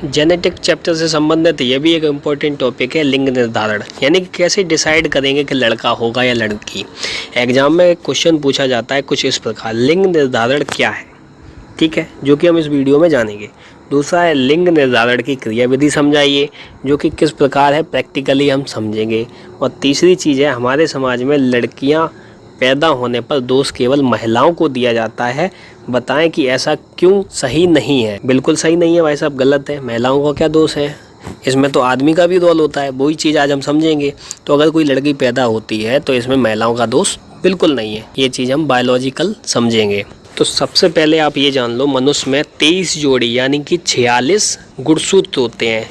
Genetic chapter से संबंधित ये भी एक इम्पोर्टेंट टॉपिक है, लिंग निर्धारण, यानी कि कैसे डिसाइड करेंगे कि लड़का होगा या लड़की। एग्जाम में क्वेश्चन पूछा जाता है कुछ इस प्रकार, लिंग निर्धारण क्या है, ठीक है, जो कि हम इस वीडियो में जानेंगे। दूसरा है लिंग निर्धारण की क्रियाविधि समझाइए, जो कि किस प्रकार है प्रैक्टिकली हम समझेंगे। और तीसरी चीज़ है, हमारे समाज में लड़कियां पैदा होने पर दोष केवल महिलाओं को दिया जाता है, बताएं कि ऐसा क्यों सही नहीं है। बिल्कुल सही नहीं है भाई साहब, गलत है। महिलाओं का क्या दोष है, इसमें तो आदमी का भी रोल होता है, वही चीज़ आज हम समझेंगे। तो अगर कोई लड़की पैदा होती है तो इसमें महिलाओं का दोष बिल्कुल नहीं है, ये चीज़ हम बायोलॉजिकल समझेंगे। तो सबसे पहले आप ये जान लो, मनुष्य में 23 जोड़ी यानी कि 46 गुणसूत्र होते हैं,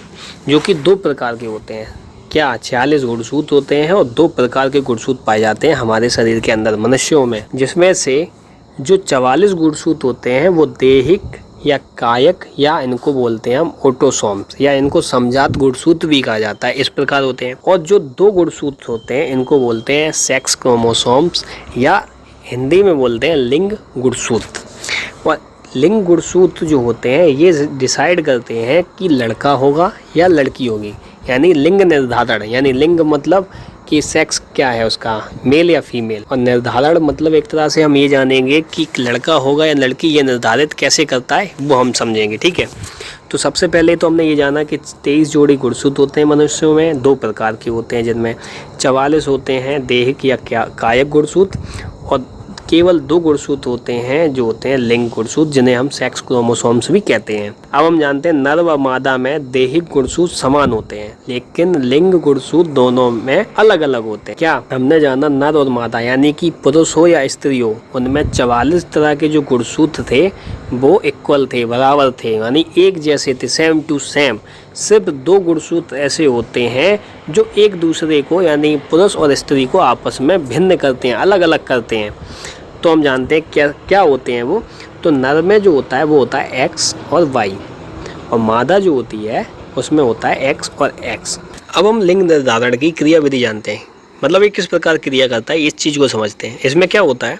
जो कि 2 प्रकार के होते हैं। क्या 46 गुणसूत्र होते हैं और 2 प्रकार के गुणसूत्र पाए जाते हैं हमारे शरीर के अंदर मनुष्यों में, जिसमें से जो 44 गुणसूत्र होते हैं वो दैहिक या कायक या इनको बोलते हैं हम ऑटोसोम्स, या इनको समजात गुणसूत्र भी कहा जाता है, इस प्रकार होते हैं। और जो 2 गुणसूत्र होते हैं इनको बोलते हैं सेक्स क्रोमोसोम्स, या हिंदी में बोलते हैं लिंग गुणसूत्र। और लिंग गुणसूत्र जो होते हैं ये डिसाइड करते हैं कि लड़का होगा या लड़की होगी, यानी लिंग निर्धारण, यानी लिंग मतलब कि सेक्स क्या है उसका, मेल या फीमेल, और निर्धारण मतलब एक तरह से हम ये जानेंगे कि लड़का होगा या लड़की, ये निर्धारित कैसे करता है वो हम समझेंगे, ठीक है। तो सबसे पहले तो हमने ये जाना कि 23 जोड़ी गुणसूत्र होते हैं मनुष्यों में, 2 प्रकार के होते हैं, जिनमें 44 होते हैं दैहिक या कायक गुणसूत्र, और केवल 2 गुणसूत्र होते हैं जो होते हैं लिंग गुणसूत्र, जिन्हें हम सेक्स क्रोमोसोम्स भी कहते हैं। अब हम जानते हैं नर व मादा में दैहिक गुणसूत्र समान होते हैं, लेकिन लिंग गुणसूत्र दोनों में अलग अलग होते हैं। क्या हमने जाना, नर और मादा यानी कि पुरुष हो या स्त्री हो, उनमें 44 तरह के जो गुणसूत्र थे वो इक्वल थे, बराबर थे, यानी एक जैसे थे, सेम टू सेम। सिर्फ 2 गुणसूत्र ऐसे होते हैं जो एक दूसरे को, यानी पुरुष और स्त्री को आपस में भिन्न करते हैं, अलग अलग करते हैं। तो हम जानते हैं क्या क्या होते हैं वो। तो नर में जो होता है वो होता है X और Y, और मादा जो होती है उसमें होता है X और X। अब हम लिंग निर्धारण की क्रियाविधि जानते हैं, मतलब ये किस प्रकार क्रिया करता है, इस चीज़ को समझते हैं। इसमें क्या होता है,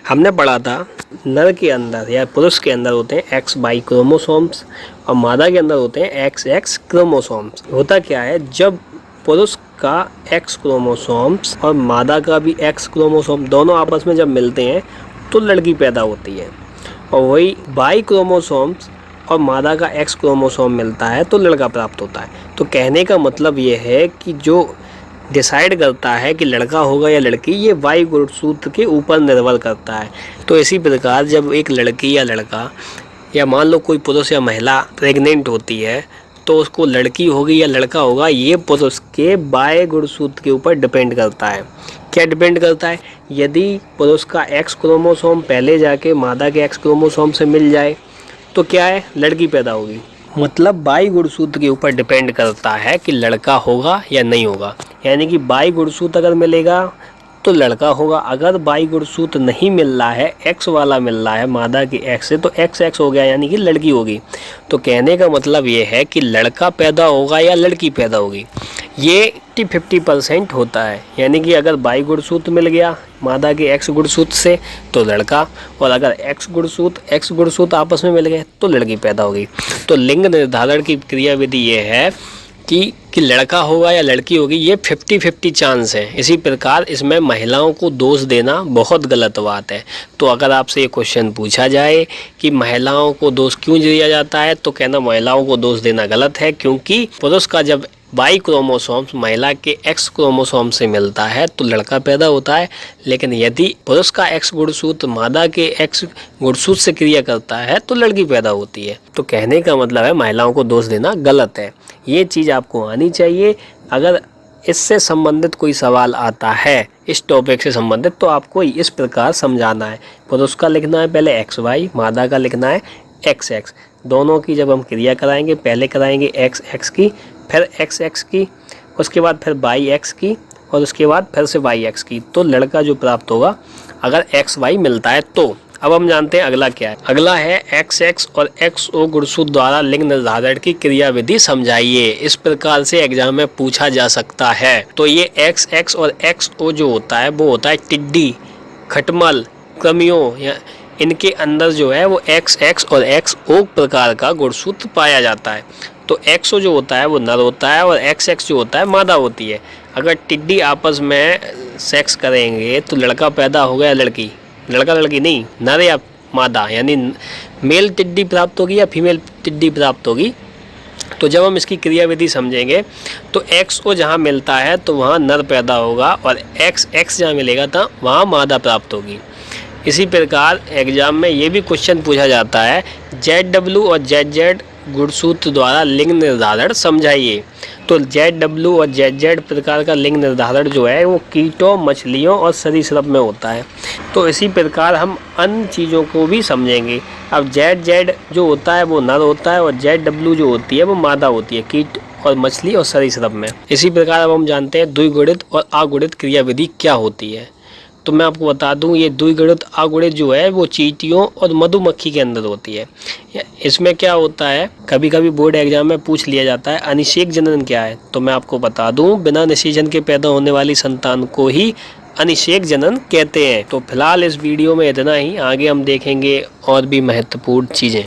हमने पढ़ा था नर के अंदर या पुरुष के अंदर होते हैं XY क्रोमोसोम्स, और मादा के अंदर होते हैं XX क्रोमोसोम्स। होता क्या है, जब पुरुष का X क्रोमोसोम्स और मादा का भी X क्रोमोसोम दोनों आपस में जब मिलते हैं तो लड़की पैदा होती है, और वही Y क्रोमोसोम्स और मादा का X क्रोमोसोम मिलता है तो लड़का प्राप्त होता है। तो कहने का मतलब ये है कि जो डिसाइड करता है कि लड़का होगा या लड़की, ये Y गुणसूत्र के ऊपर निर्भर करता है। तो इसी प्रकार जब एक लड़की या लड़का, या मान लो कोई पुरुष या महिला प्रेग्नेंट होती है, तो उसको लड़की होगी या लड़का होगा, ये पुरुष के Y गुणसूत्र के ऊपर डिपेंड करता है। क्या डिपेंड करता है, यदि पुरुष का X क्रोमोसोम पहले जाके मादा के X क्रोमोसोम से मिल जाए तो क्या है, लड़की पैदा होगी। मतलब Y गुणसूत्र के ऊपर डिपेंड करता है कि लड़का होगा या नहीं होगा, यानी कि Y गुणसूत्र अगर मिलेगा तो लड़का होगा, अगर Y गुणसूत्र नहीं मिल रहा है, X वाला मिल रहा है मादा की X से, तो XX हो गया, यानी कि लड़की होगी। तो कहने का मतलब ये है कि लड़का पैदा होगा या लड़की पैदा होगी, ये 50-50% होता है। यानी कि अगर Y गुणसूत्र मिल गया मादा के X गुणसूत्र से तो लड़का, और अगर X गुणसूत्र आपस में मिल गए तो लड़की पैदा होगी। तो लिंग निर्धारण की क्रियाविधि ये है कि लड़का होगा या लड़की होगी, ये 50-50 चांस है। इसी प्रकार इसमें महिलाओं को दोष देना बहुत गलत बात है। तो अगर आपसे ये क्वेश्चन पूछा जाए कि महिलाओं को दोष क्यों दिया जाता है, तो कहना महिलाओं को दोष देना गलत है, क्योंकि पुरुष का जब Y क्रोमोसोम्स महिला के X क्रोमोसोम से मिलता है तो लड़का पैदा होता है, लेकिन यदि पुरुष का X गुणसूत्र मादा के X गुणसूत्र से क्रिया करता है तो लड़की पैदा होती है। तो कहने का मतलब है महिलाओं को दोष देना गलत है, ये चीज़ आपको आनी चाहिए। अगर इससे संबंधित कोई सवाल आता है, इस टॉपिक से संबंधित, तो आपको इस प्रकार समझाना है। पुरुष का लिखना है पहले XY, मादा का लिखना है XX। दोनों की जब हम क्रिया कराएंगे, पहले कराएंगे XX की, फिर XX की, उसके बाद फिर YX की, और उसके बाद फिर से YX की, तो लड़का जो प्राप्त होगा अगर XY मिलता है तो। अब हम जानते हैं अगला क्या है। अगला है XX और XO गुणसूत्र द्वारा लिंग निर्धारण की क्रियाविधि समझाइए। इस प्रकार से एग्जाम में पूछा जा सकता है। तो ये XX और XO जो होता है वो होता है टिड्डी, खटमल, कृमियों, या इनके अंदर जो है वो XX और XO प्रकार का गुणसूत्र पाया जाता है। तो एक्सो जो होता है वो नर होता है और एक्स एक्स जो होता है मादा होती है। अगर टिड्डी आपस में सेक्स करेंगे तो लड़का पैदा होगा या लड़की? लड़का लड़की नहीं, नर या मादा, यानी मेल टिड्डी प्राप्त होगी या फीमेल टिड्डी प्राप्त होगी। तो जब हम इसकी क्रियाविधि समझेंगे तो एक्सओ जहाँ मिलता है तो वहाँ नर पैदा होगा और एक्स एक्स जहाँ मिलेगा तो वहाँ मादा प्राप्त होगी। इसी प्रकार एग्जाम में ये भी क्वेश्चन पूछा जाता है, ZW और ZZ गुणसूत्र द्वारा लिंग निर्धारण समझाइए। तो ZW और ZZ प्रकार का लिंग निर्धारण जो है वो कीटों, मछलियों और सरीसृप में होता है। तो इसी प्रकार हम अन्य चीज़ों को भी समझेंगे। अब ZZ जो होता है वो नर होता है और ZW जो होती है वो मादा होती है कीट और मछली और सरीसृप में। इसी प्रकार अब हम जानते हैं द्विगुणित और अगुणित क्रियाविधि क्या होती है। तो मैं आपको बता दूं, ये द्विगुणित अगुणित जो है वो चींटियों और मधुमक्खी के अंदर होती है। इसमें क्या होता है, कभी कभी बोर्ड एग्जाम में पूछ लिया जाता है अनिषेक जनन क्या है। तो मैं आपको बता दूं, बिना निषेचन के पैदा होने वाली संतान को ही अनिषेक जनन कहते हैं। तो फिलहाल इस वीडियो में इतना ही, आगे हम देखेंगे और भी महत्वपूर्ण चीज़ें।